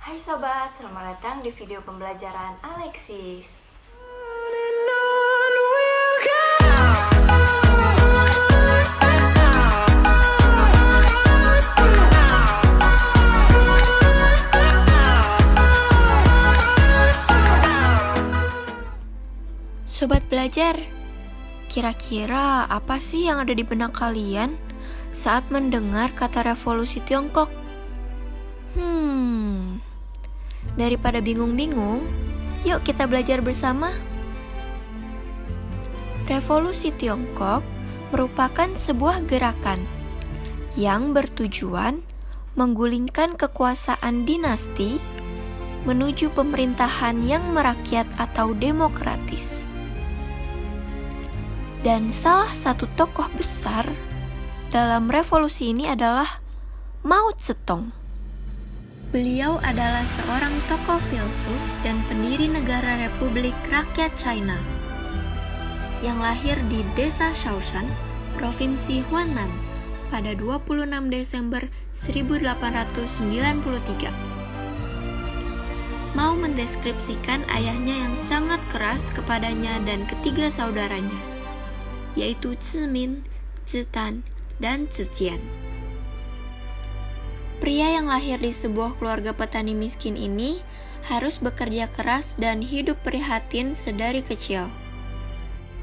Hai sobat, selamat datang di video pembelajaran Alexis. Sobat belajar, kira-kira apa sih yang ada di benak kalian saat mendengar kata revolusi Tiongkok? Daripada bingung-bingung, yuk kita belajar bersama. Revolusi Tiongkok merupakan sebuah gerakan yang bertujuan menggulingkan kekuasaan dinasti menuju pemerintahan yang merakyat atau demokratis. Dan salah satu tokoh besar dalam revolusi ini adalah Mao Zedong. Beliau adalah seorang tokoh filsuf dan pendiri negara Republik Rakyat China yang lahir di desa Shaoshan, Provinsi Hunan pada 26 Desember 1893. Mao mendeskripsikan ayahnya yang sangat keras kepadanya dan ketiga saudaranya, yaitu Zimin, Zitan, dan Zijian. Pria yang lahir di sebuah keluarga petani miskin ini harus bekerja keras dan hidup prihatin sedari kecil.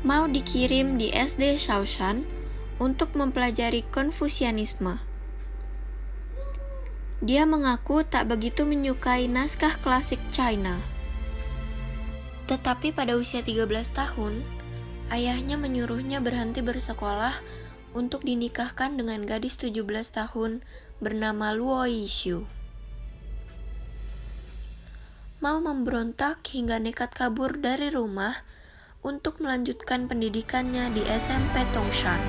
Mao dikirim di SD Shaoshan untuk mempelajari Konfusianisme. Dia mengaku tak begitu menyukai naskah klasik China. Tetapi pada usia 13 tahun, ayahnya menyuruhnya berhenti bersekolah untuk dinikahkan dengan gadis 17 tahun bernama Luo Yixu. Mao memberontak hingga nekat kabur dari rumah untuk melanjutkan pendidikannya di SMP Tongshan.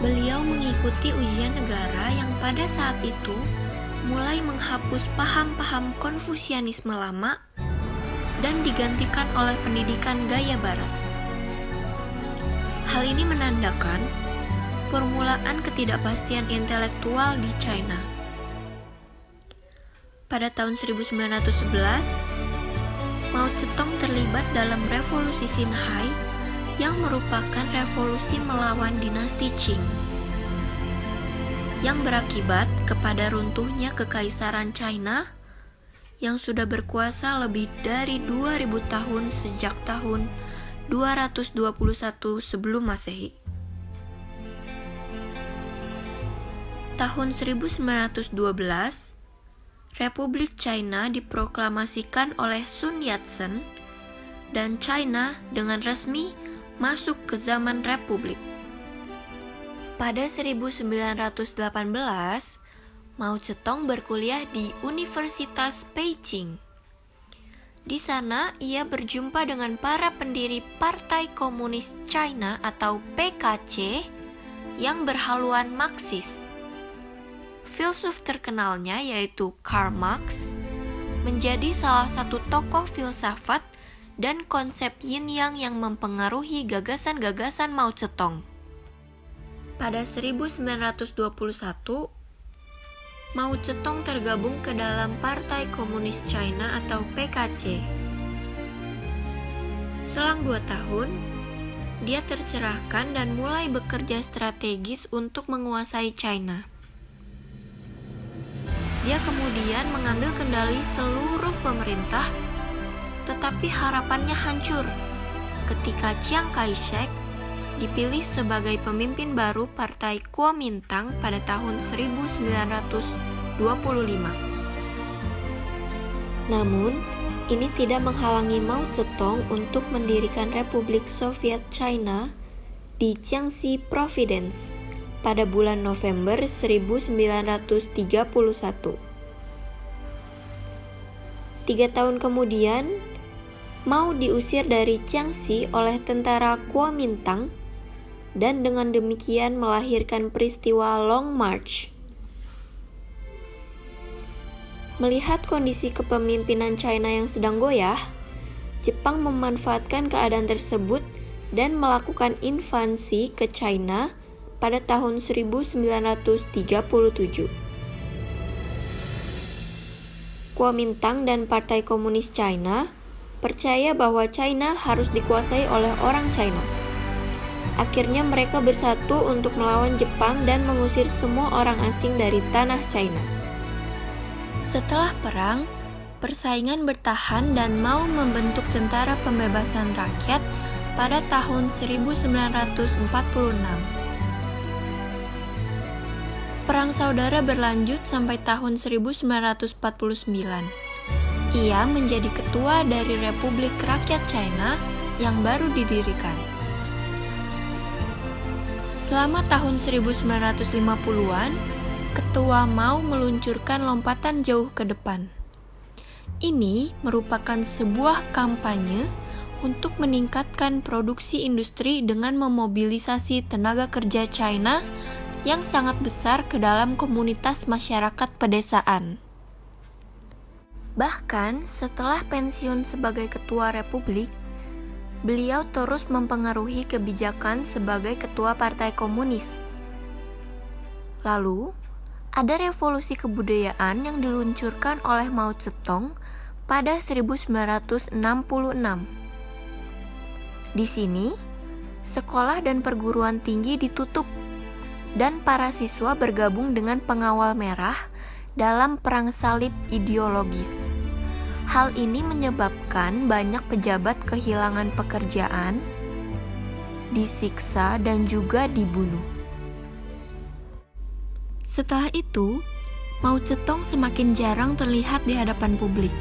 Beliau mengikuti ujian negara yang pada saat itu mulai menghapus paham-paham Konfusianisme lama dan digantikan oleh pendidikan gaya barat. Hal ini menandakan permulaan ketidakpastian intelektual di China. Pada tahun 1911, Mao Zedong terlibat dalam revolusi Xinhai yang merupakan revolusi melawan dinasti Qing, yang berakibat kepada runtuhnya Kekaisaran China yang sudah berkuasa lebih dari 2000 tahun sejak tahun 221 sebelum Masehi. Tahun 1912, Republik China diproklamasikan oleh Sun Yat-sen dan China dengan resmi masuk ke zaman Republik. Pada 1918, Mao Zedong berkuliah di Universitas Peiping. Di sana, ia berjumpa dengan para pendiri Partai Komunis China atau PKC yang berhaluan Marxis. Filsuf terkenalnya yaitu Karl Marx menjadi salah satu tokoh filsafat dan konsep yin-yang yang mempengaruhi gagasan-gagasan Mao Zedong. Pada 1921, Mao Zedong tergabung ke dalam Partai Komunis China atau PKC. Selang 2 tahun, dia tercerahkan dan mulai bekerja strategis untuk menguasai China. Dia kemudian mengambil kendali seluruh pemerintah, tetapi harapannya hancur ketika Chiang Kai-shek dipilih sebagai pemimpin baru Partai Kuomintang pada tahun 1925. Namun, ini tidak menghalangi Mao Zedong untuk mendirikan Republik Soviet China di Jiangxi Province pada bulan November 1931. 3 tahun kemudian, Mao diusir dari Jiangxi oleh tentara Kuomintang dan dengan demikian melahirkan peristiwa Long March. Melihat kondisi kepemimpinan China yang sedang goyah, Jepang memanfaatkan keadaan tersebut dan melakukan invasi ke China pada tahun 1937. Kuomintang dan Partai Komunis China percaya bahwa China harus dikuasai oleh orang China. Akhirnya mereka bersatu untuk melawan Jepang dan mengusir semua orang asing dari tanah China. Setelah perang, persaingan bertahan dan mau membentuk Tentara Pembebasan Rakyat pada tahun 1946. Perang saudara berlanjut sampai tahun 1949. Ia menjadi ketua dari Republik Rakyat China yang baru didirikan. Selama tahun 1950-an, Ketua Mao meluncurkan lompatan jauh ke depan. Ini merupakan sebuah kampanye untuk meningkatkan produksi industri dengan memobilisasi tenaga kerja China yang sangat besar ke dalam komunitas masyarakat pedesaan. Bahkan setelah pensiun sebagai ketua republik, beliau terus mempengaruhi kebijakan sebagai ketua Partai Komunis. Lalu, ada revolusi kebudayaan yang diluncurkan oleh Mao Zedong pada 1966. Di sini, sekolah dan perguruan tinggi ditutup dan para siswa bergabung dengan pengawal merah dalam perang salib ideologis. Hal ini menyebabkan banyak pejabat kehilangan pekerjaan, disiksa, dan juga dibunuh. Setelah itu, Mao Zedong semakin jarang terlihat di hadapan publik.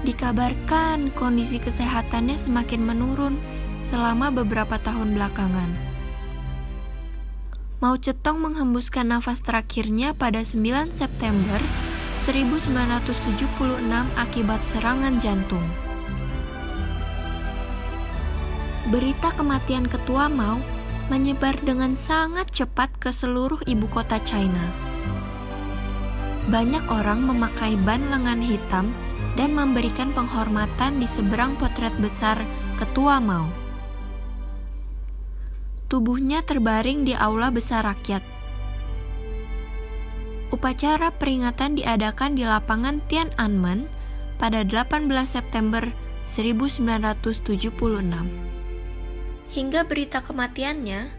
Dikabarkan kondisi kesehatannya semakin menurun selama beberapa tahun belakangan. Mao Zedong menghembuskan nafas terakhirnya pada 9 September 1976 akibat serangan jantung. Berita kematian Ketua Mao menyebar dengan sangat cepat ke seluruh ibu kota China. Banyak orang memakai ban lengan hitam dan memberikan penghormatan di seberang potret besar Ketua Mao. Tubuhnya terbaring di Aula Besar Rakyat. Upacara peringatan diadakan di lapangan Tiananmen pada 18 September 1976. Hingga berita kematiannya,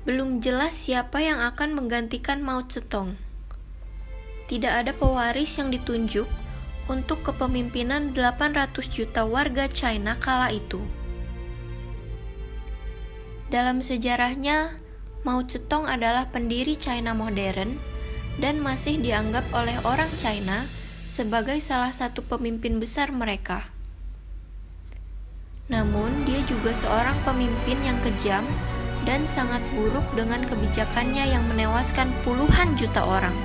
belum jelas siapa yang akan menggantikan Mao Zedong. Tidak ada pewaris yang ditunjuk untuk kepemimpinan 800 juta warga China kala itu. Dalam sejarahnya, Mao Zedong adalah pendiri China modern dan masih dianggap oleh orang China sebagai salah satu pemimpin besar mereka. Namun, dia juga seorang pemimpin yang kejam dan sangat buruk dengan kebijakannya yang menewaskan puluhan juta orang.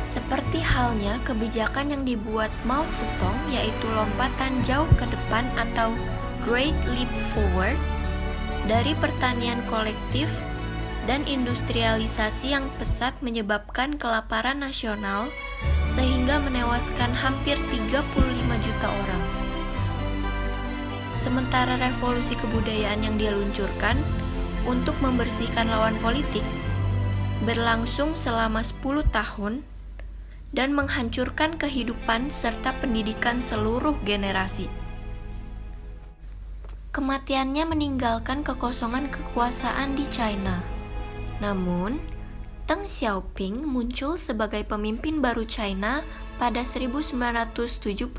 Seperti halnya kebijakan yang dibuat Mao Zedong, yaitu lompatan jauh ke depan atau Great Leap Forward, dari pertanian kolektif dan industrialisasi yang pesat menyebabkan kelaparan nasional sehingga menewaskan hampir 35 juta orang. Sementara revolusi kebudayaan yang dia luncurkan untuk membersihkan lawan politik berlangsung selama 10 tahun dan menghancurkan kehidupan serta pendidikan seluruh generasi. Kematiannya meninggalkan kekosongan kekuasaan di China. Namun, Deng Xiaoping muncul sebagai pemimpin baru China pada 1978.